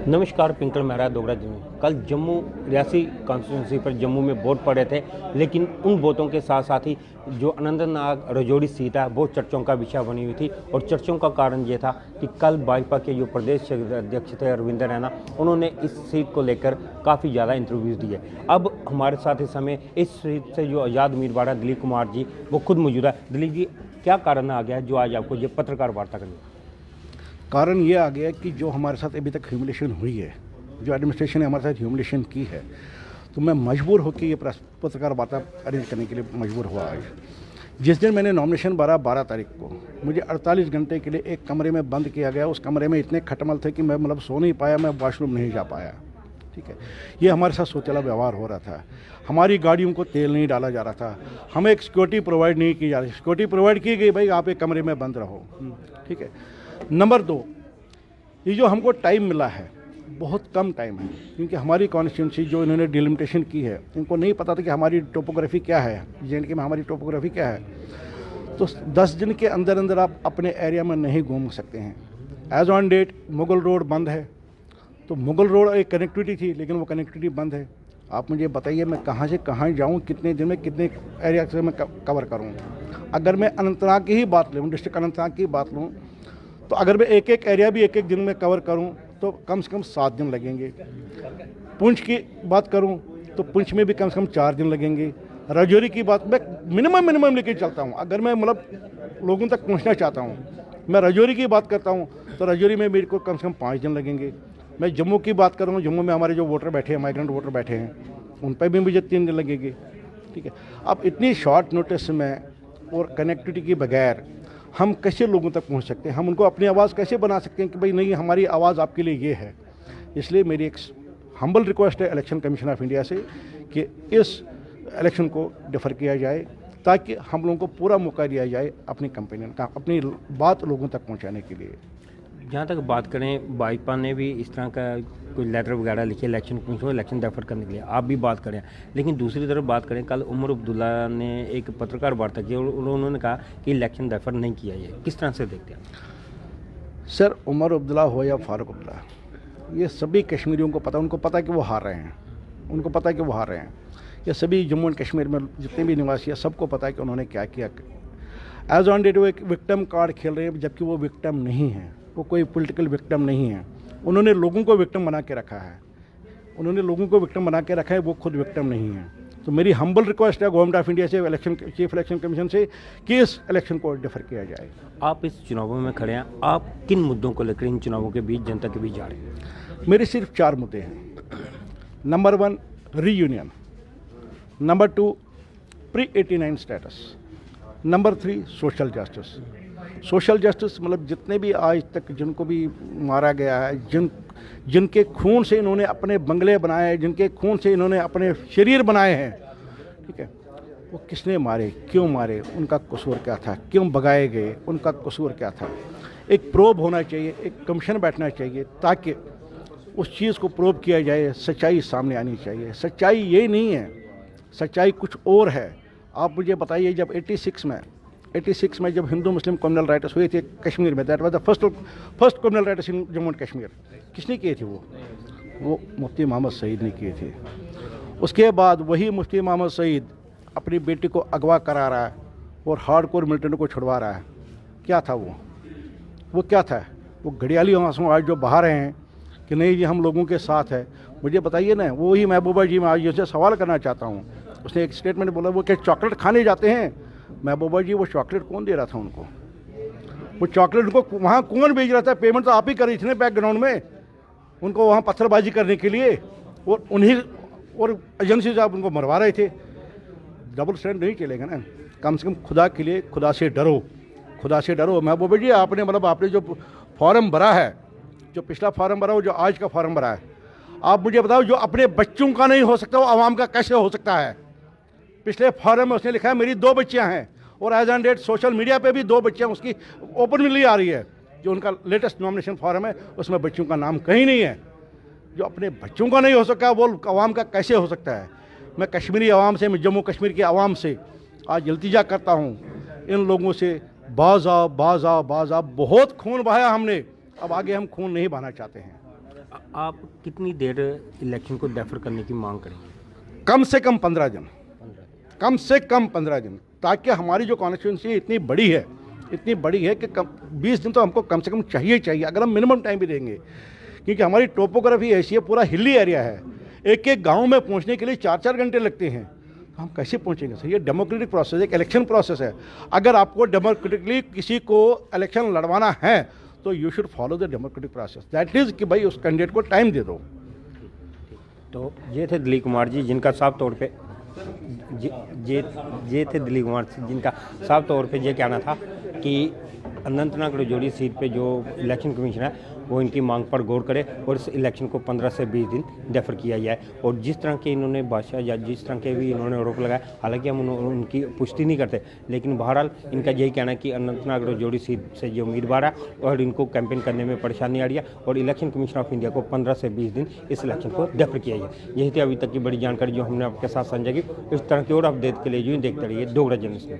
नमस्कार, पिंकल मेहरा दोगरा जी में कल जम्मू रियासी कॉन्स्टिट्यूंसी पर जम्मू में वोट पड़े थे, लेकिन उन वोटों के साथ साथ ही जो अनंतनाग राजौरी सीट है वो चर्चों का विषय बनी हुई थी। और चर्चों का कारण ये था कि कल भाजपा के जो प्रदेश अध्यक्ष थे अरविंद रैना, उन्होंने इस सीट को लेकर काफ़ी ज़्यादा इंटरव्यूज़ दिए। अब हमारे साथ इस समय इस सीट से जो आज़ाद उम्मीदवार है दिलीप कुमार जी, वो खुद मौजूद है। दिलीप जी, क्या कारण आ गया है जो आज आपको ये पत्रकार वार्ता करनी? कारण ये आ गया कि जो हमारे साथ अभी तक ह्यूमिलेशन हुई है, जो एडमिनिस्ट्रेशन ने हमारे साथ ह्यूमिलेशन की है, तो मैं मजबूर होकर ये पत्रकार वार्ता अरेंज करने के लिए मजबूर हुआ। आज जिस दिन मैंने नॉमिनेशन भरा 12 तारीख को, मुझे 48 घंटे के लिए एक कमरे में बंद किया गया। उस कमरे में इतने खटमल थे कि मैं सो नहीं पाया, मैं वॉशरूम नहीं जा पाया। ठीक है, ये हमारे साथ सोचला व्यवहार हो रहा था। हमारी गाड़ियों को तेल नहीं डाला जा रहा था, हमें एक सिक्योरिटी प्रोवाइड नहीं की जा रही। सिक्योरिटी प्रोवाइड की गई, भाई आप एक कमरे में बंद रहो। ठीक है। नंबर 2, ये जो हमको टाइम मिला है बहुत कम टाइम है, क्योंकि हमारी कॉन्स्टिट्यूंसी जो इन्होंने डिलिमिटेशन की है, इनको नहीं पता था कि हमारी टोपोग्राफी क्या है, J&K में हमारी टोपोग्राफी क्या है। तो 10 दिन के अंदर अंदर आप अपने एरिया में नहीं घूम सकते हैं। As on date Mughal road बंद है, तो मुगल रोड एक कनेक्टिविटी थी, लेकिन वो कनेक्टिविटी बंद है। आप मुझे बताइए मैं कहाँ से कहाँ जाऊँ, कितने दिन में कितने एरिया से मैं कवर करूँ। अगर मैं अनंतनाग की ही बात लूँ, डिस्ट्रिक्ट अनंतनाग की बात लूँ, तो अगर मैं एक एक एरिया भी एक एक दिन में कवर करूं तो कम से कम 7 दिन लगेंगे। पुंछ की बात करूं तो पुंछ में भी कम से कम 4 दिन लगेंगे। राजौरी की बात मैं मिनिमम लेके चलता हूं। अगर मैं लोगों तक पहुंचना चाहता हूं, मैं राजौरी की बात करता हूं तो राजौरी में मेरे को कम से कम 5 दिन लगेंगे। मैं जम्मू की बात करूँ, जम्मू में हमारे जो वोटर बैठे हैं, माइग्रेंट वोटर बैठे हैं, उन पर भी मुझे 3 दिन लगेंगे। ठीक है, अब इतनी शॉर्ट नोटिस में और कनेक्टिविटी के बगैर हम कैसे लोगों तक पहुंच सकते हैं? हम उनको अपनी आवाज़ कैसे बना सकते हैं कि भाई नहीं, हमारी आवाज़ आपके लिए ये है। इसलिए मेरी एक हम्बल रिक्वेस्ट है इलेक्शन कमीशन ऑफ इंडिया से कि इस इलेक्शन को डिफ़र किया जाए, ताकि हम लोगों को पूरा मौका दिया जाए अपनी कंपेनियन का, अपनी बात लोगों तक पहुंचाने के लिए। जहाँ तक बात करें, भाजपा ने भी इस तरह का कोई लेटर वगैरह लिखे इलेक्शन कमीशन को इलेक्शन डेफर करने के लिए, आप भी बात करें। लेकिन दूसरी तरफ बात करें, कल उमर अब्दुल्ला ने एक पत्रकार वार्ता की और उन्होंने कहा कि इलेक्शन डेफर नहीं किया। ये किस तरह से देखते हैं? सर, उमर अब्दुल्ला हो या फारूक अब्दुल्ला, ये सभी कश्मीरियों को पता, उनको पता है कि वो हार रहे हैं, उनको पता है कि वो हार रहे हैं। ये सभी जम्मू एंड कश्मीर में जितने भी निवासी हैं, सबको पता है कि उन्होंने क्या किया। एज ऑन डेट वो एक विक्टिम कार्ड खेल रहे हैं, जबकि वो विक्टिम नहीं है, वो कोई पॉलिटिकल विक्टिम नहीं है। उन्होंने लोगों को विक्टिम बना के रखा है, उन्होंने लोगों को विक्टिम बना के रखा है, वो खुद विक्टिम नहीं है। तो मेरी हम्बल रिक्वेस्ट है गवर्नमेंट ऑफ इंडिया से, चीफ इलेक्शन कमीशन से, कि इस इलेक्शन को डिफर किया जाए। आप इस चुनावों में खड़े हैं, आप किन मुद्दों को लेकर इन चुनावों के बीच जनता के बीच जा रहे हैं? मेरे सिर्फ 4 मुद्दे हैं। नंबर 1 रीयूनियन, नंबर 2 प्री-89 status, number 3 social justice. Social justice जितने भी आज तक जिनको भी मारा गया है, जिनके खून से इन्होंने अपने बंगले बनाए, जिनके खून से इन्होंने अपने शरीर बनाए हैं, ठीक है, वो किसने मारे, क्यों मारे, उनका कसूर क्या था, क्यों भगाए गए, उनका कसूर क्या था। एक प्रोब होना चाहिए, एक कमीशन बैठना चाहिए, ताकि उस चीज़ को प्रोब किया जाए, सच्चाई सामने आनी चाहिए। सच्चाई ये नहीं है, सच्चाई कुछ और है। आप मुझे बताइए, जब 86 में जब हिंदू मुस्लिम कम्युनल राइट्स हुए थे कश्मीर में, that was the first communal riots in Jammu and Kashmir, किसने किए थे? वो मुफ्ती मोहम्मद सईद ने किए थे। उसके बाद वही मुफ्ती मोहम्मद सईद अपनी बेटी को अगवा करा रहा है और हार्डकोर मिलिटेंट को छुड़वा रहा है। क्या था वो क्या था? वो घड़ियाली आंसू आज जो बहा रहे हैं कि नहीं ये हम लोगों के साथ है। मुझे बताइए ना, वो ही महबूबा जी, मैं आज उससे सवाल करना चाहता हूँ। उसने एक स्टेटमेंट बोला, वो क्या चॉकलेट खाने जाते हैं? महबूबा जी, वो चॉकलेट कौन दे रहा था उनको? वो चॉकलेट उनको वहाँ कौन भेज रहा था? पेमेंट तो आप ही कर रही थी ना बैकग्राउंड में, उनको वहाँ पत्थरबाजी करने के लिए, और उन्हीं और एजेंसी से आप उनको मरवा रहे थे। डबल स्टैंड नहीं चलेगा ना। कम से कम खुदा के लिए खुदा से डरो, खुदा से डरो। महबूबा जी, आपने आपने जो फॉर्म भरा है, जो पिछला फॉर्म भरा हो, जो आज का फॉर्म भरा है, आप मुझे बताओ, जो अपने बच्चों का नहीं हो सकता वो आवाम का कैसे हो सकता है? पिछले फॉर्म में उसने लिखा है मेरी 2 बच्चियां हैं, और as on date social media पे भी 2 बच्चियां उसकी ओपनली आ रही है। जो उनका लेटेस्ट नॉमिनेशन फॉर्म है, उसमें बच्चों का नाम कहीं नहीं है। जो अपने बच्चों का नहीं हो सकता, वो आवाम का कैसे हो सकता है? मैं कश्मीरी आवाम से, मैं जम्मू कश्मीर की आवाम से आज इल्तिजा करता हूँ, इन लोगों से बाज आओ, बाज आओ, बाज आओ। बहुत खून बहाया हमने, अब आगे हम खून नहीं बहाना चाहते हैं। आप कितनी देर इलेक्शन को डेफर करने की मांग करेंगे? कम से कम 15 दिन, कम से कम 15 दिन, ताकि हमारी जो कॉन्स्टिट्यूंसी इतनी बड़ी है कि 20 दिन तो हमको कम से कम चाहिए, अगर हम मिनिमम टाइम भी देंगे, क्योंकि हमारी टोपोग्राफी ऐसी है, पूरा हिली एरिया है, एक एक गांव में पहुंचने के लिए 4-4 घंटे लगते हैं, तो हम कैसे पहुंचेंगे सर? ये डेमोक्रेटिक प्रोसेस, एक इलेक्शन प्रोसेस है। अगर आपको डेमोक्रेटिकली किसी को इलेक्शन लड़वाना है तो you should follow the democratic process, that is कि भाई उस कैंडिडेट को टाइम दे दो। तो ये थे दिलीप कुमार जी, जिनका साफ तौर पे ये थे दिलीप कुमार जिनका साफ तौर पे ये कहना था कि अनंतनाग राजौरी सीट पे जो इलेक्शन कमीशन है वो इनकी मांग पर गौर करे और इस इलेक्शन को 15 से 20 दिन डेफर किया जाए। और जिस तरह के इन्होंने बादशाह या जिस तरह के भी इन्होंने आरोप लगाया, हालांकि हम उनकी पुष्टि नहीं करते, लेकिन बहरहाल इनका यही कहना है कि अनंतनाग राजौरी सीट से जो उम्मीदवार है और इनको कैंपेन करने में परेशानी आ रही है और इलेक्शन कमीशन ऑफ इंडिया को 15 से 20 दिन इस इलेक्शन को डेफर किया जाए। यही थी अभी तक की बड़ी जानकारी जो हमने आपके साथ साझा की। इस तरह की और अपडेट के लिए जो देखते रहिए डोगरा जर्नलिस्ट में।